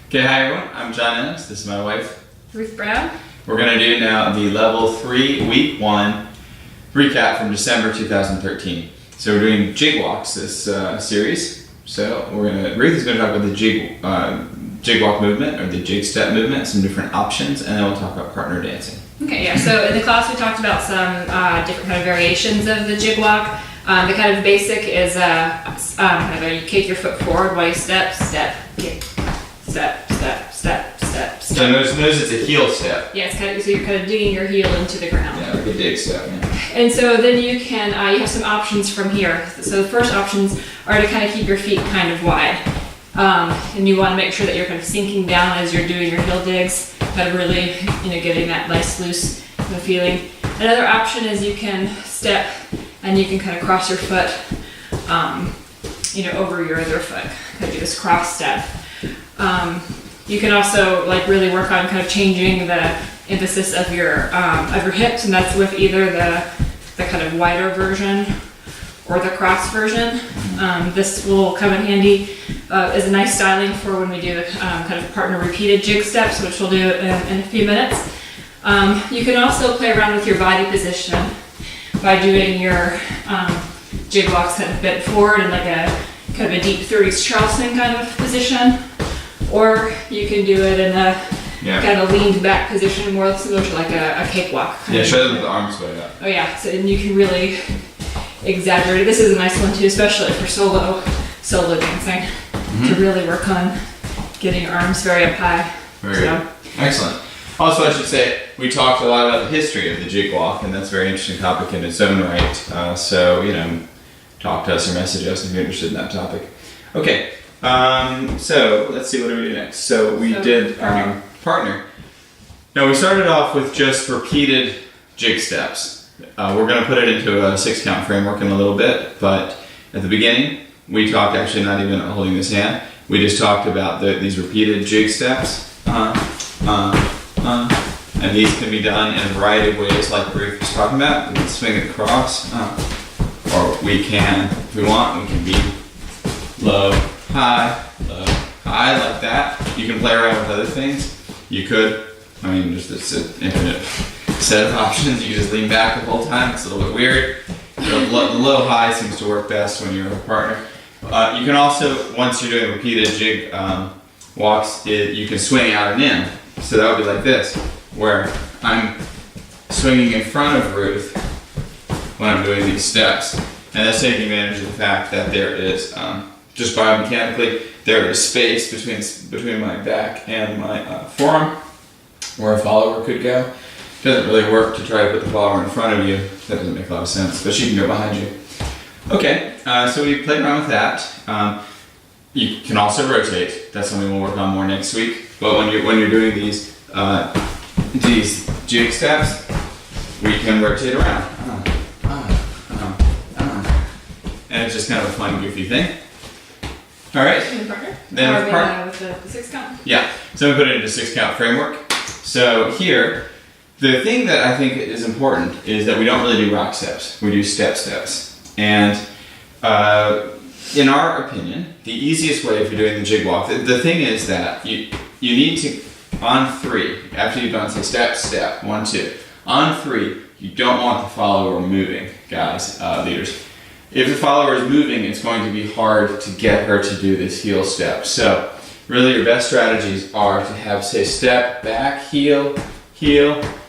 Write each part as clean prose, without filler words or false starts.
Okay, hi everyone, I'm John Ennis, this is my wife, Ruth Brown. We're going to do now the Level 3 Week 1 recap from December 2013. So we're doing jig walks this series. So Ruth is going to talk about the jig walk movement, or the jig step movement, some different options, and then we'll talk about partner dancing. Okay, yeah, so in the class we talked about some different kind of variations of the jig walk. The kind of basic is you kick your foot forward while you step, step, kick, step, step, step, step, step. So notice it's a heel step. Yeah, so you're kind of digging your heel into the ground. Yeah, like a dig step, yeah. And so then you can, you have some options from here. So the first options are to kind of keep your feet kind of wide. And you want to make sure that you're kind of sinking down as you're doing your heel digs, kind of really, getting that nice loose feeling. Another option is you can step and you can kind of cross your foot, over your other foot. Kind of do this cross step. You can also really work on kind of changing the emphasis of your hips, and that's with either the kind of wider version or the cross version. This will come in handy as a nice styling for when we do the kind of partner repeated jig steps, which we'll do in a few minutes. You can also play around with your body position by doing your jig walks kind of bent forward in like a kind of a deep 30s Charleston kind of position, or you can do it in a kind of leaned back position, more similar to like a cakewalk. Yeah, show them with the arms way up. Oh yeah, so and you can really exaggerate it. This is a nice one too, especially for solo dancing, to really work on getting your arms very up high. Very good. Excellent. Also, I should say, we talked a lot about the history of the jig walk, and that's a very interesting topic in its own right. So, talk to us or message us if you're interested in that topic. Okay, so let's see, what do we do next? So we did partner. Now, we started off with just repeated jig steps. We're going to put it into a 6-count framework in a little bit, but at the beginning, we talked, actually not even holding this hand, we just talked about these repeated jig steps. And these can be done in a variety of ways, like Ruth was talking about. We can swing it across, or we can, if we want, we can be low, high, like that. You can play around with other things. You could, it's an infinite set of options. You can just lean back the whole time. It's a little bit weird. The low, high seems to work best when you're with a partner. You can also, once you're doing repeated jig walks, you can swing out and in. So that would be like this, where I'm swinging in front of Ruth when I'm doing these steps. And that's taking advantage of the fact that there is, just biomechanically, there is space between my back and my forearm, where a follower could go. It doesn't really work to try to put the follower in front of you. That doesn't make a lot of sense, but she can go behind you. Okay, so we played around with that. You can also rotate. That's something we'll work on more next week. But when you're doing these jig steps, we can rotate around. And it's just kind of a fun, goofy thing. All right. Then with partner. With the 6-count. Yeah. So we put it into 6-count framework. So here, the thing that I think is important is that we don't really do rock steps. We do steps. And in our opinion, the easiest way if you're doing the jig walk, the thing is that you need to, on 3, after you've done, say, step, 1, 2, on 3, you don't want the follower moving, guys, leaders. If the follower is moving, it's going to be hard to get her to do this heel step. So really your best strategies are to have, say, step, back, heel,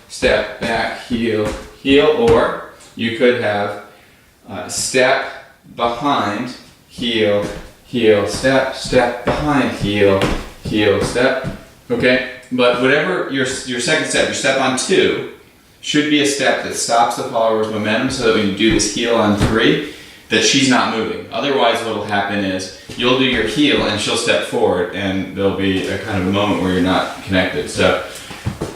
step, back, heel, or you could have step, behind, heel, step, behind, heel, step. Okay? But whatever your second step, your step on 2, should be a step that stops the follower's momentum so that when you do this heel on 3, that she's not moving. Otherwise what will happen is you'll do your heel and she'll step forward and there'll be a kind of moment where you're not connected. So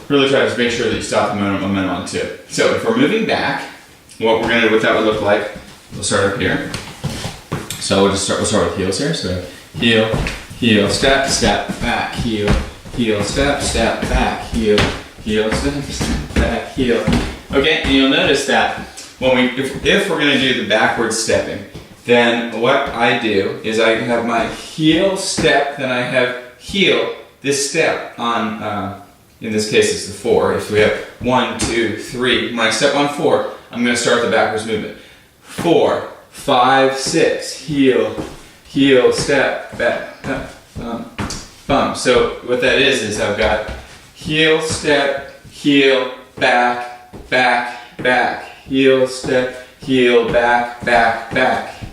really try to make sure that you stop the momentum on 2. So if we're moving back, what that would look like, we'll start up here. So we'll start with heels here. So heel, step, back, heel, step, back, heel, step, back, heel. Okay, and you'll notice that if we're going to do the backward stepping, then what I do is I have my heel step, then I have heel, this step on, in this case it's the 4. If we have 1, 2, 3, when I step on 4, I'm going to start the backwards movement. 4, 5, 6, heel, heel, step, back, bump. So what that is I've got heel, step, heel, back, back, back, heel, step, heel, back, back, back.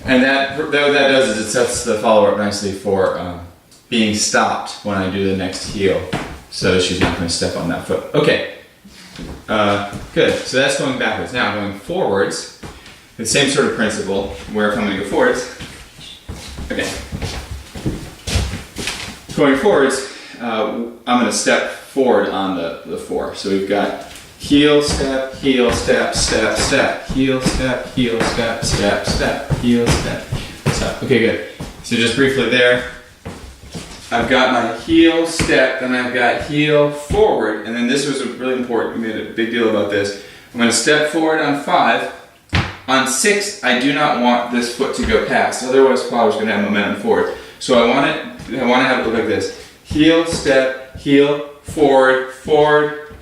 And what that does is it sets the follower up nicely for being stopped when I do the next heel. So she's not going to step on that foot. Okay, good. So that's going backwards. Now going forwards, the same sort of principle, where if I'm going to go forwards, okay. Going forwards, I'm going to step forward on the 4. So we've got heel, step, step, step, heel, step, step, step, heel, step, step. Okay, good. So just briefly there, I've got my heel, step, then I've got heel, forward, and then this was really important. We made a big deal about this. I'm going to step forward on 5. On 6, I do not want this foot to go past, otherwise the follower's going to have momentum forward. So I want to have it look like this. Heel, step, heel, forward, forward,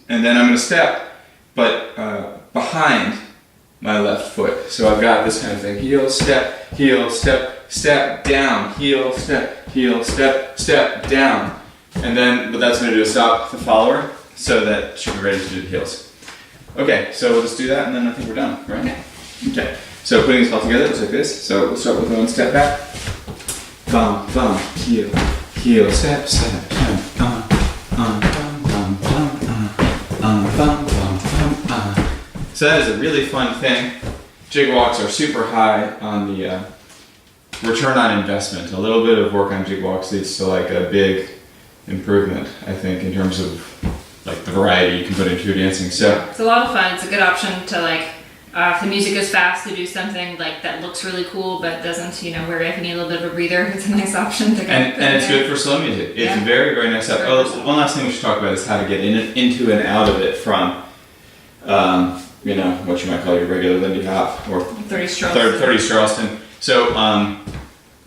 and then I'm going to step, but behind my left foot. So I've got this kind of thing. Heel, step, step, down, heel, step, step, down. And then what that's going to do is stop the follower so that she'll be ready to do the heels. Okay, so we'll just do that and then I think we're done, right? Okay, so putting this all together, it looks like this. So we'll start with one step back. Bum, bum, heel, heel, step, step, bum, bum, bum, bum. So that is a really fun thing. Jig walks are super high on the return on investment. A little bit of work on jig walks leads to like a big improvement, I think, in terms of like the variety you can put into your dancing. So it's a lot of fun. It's a good option to like, if the music is fast, to do something like that looks really cool but doesn't, where if you need a little bit of a breather, it's a nice option to and it's good for slow music. It's very, very nice stuff. Oh, one last thing we should talk about is how to get into and out of it from what you might call your regular Lindy hop or 30 Charleston. So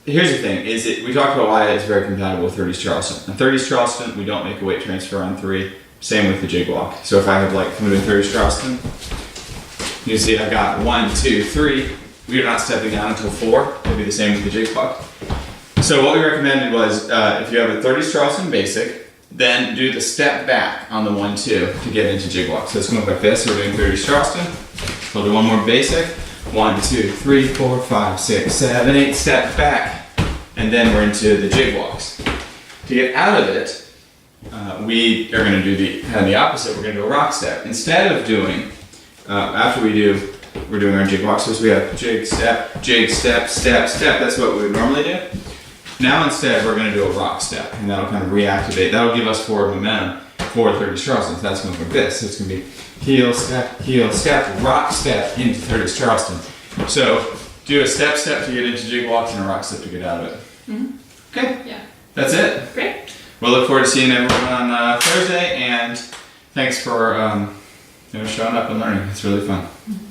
here's the thing: we talked about why it's very compatible with 30s Charleston. On 30s Charleston, we don't make a weight transfer on 3. Same with the jig walk. So if I have if I'm doing 30s Charleston, you see I've got 1, 2, 3. We are not stepping down until 4. It'll be the same with the jig walk. So what we recommended was if you have a 30s Charleston basic, then do the step back on the 1, 2 to get into jig walk. So it's going to look like this. So we're doing 30s Charleston. We'll do one more basic. 1, 2, 3, 4, 5, 6, 7, 8. Step back, and then we're into the jig walks. To get out of it, we are going to do the opposite. We're going to do a rock step instead of doing. After we're doing our jig walks. So we have jig, step, step, step. That's what we would normally do. Now instead we're going to do a rock step, and that'll kind of reactivate. That'll give us forward momentum for 30s Charleston. So that's going to look like this. So it's going to be heel, step, rock step into 30s Charleston. So do a step to get into jig walks and a rock step to get out of it. Mm-hmm. Okay. Yeah. That's it. Great. We'll look forward to seeing everyone on Thursday, and thanks for showing up and learning. It's really fun. Mm-hmm.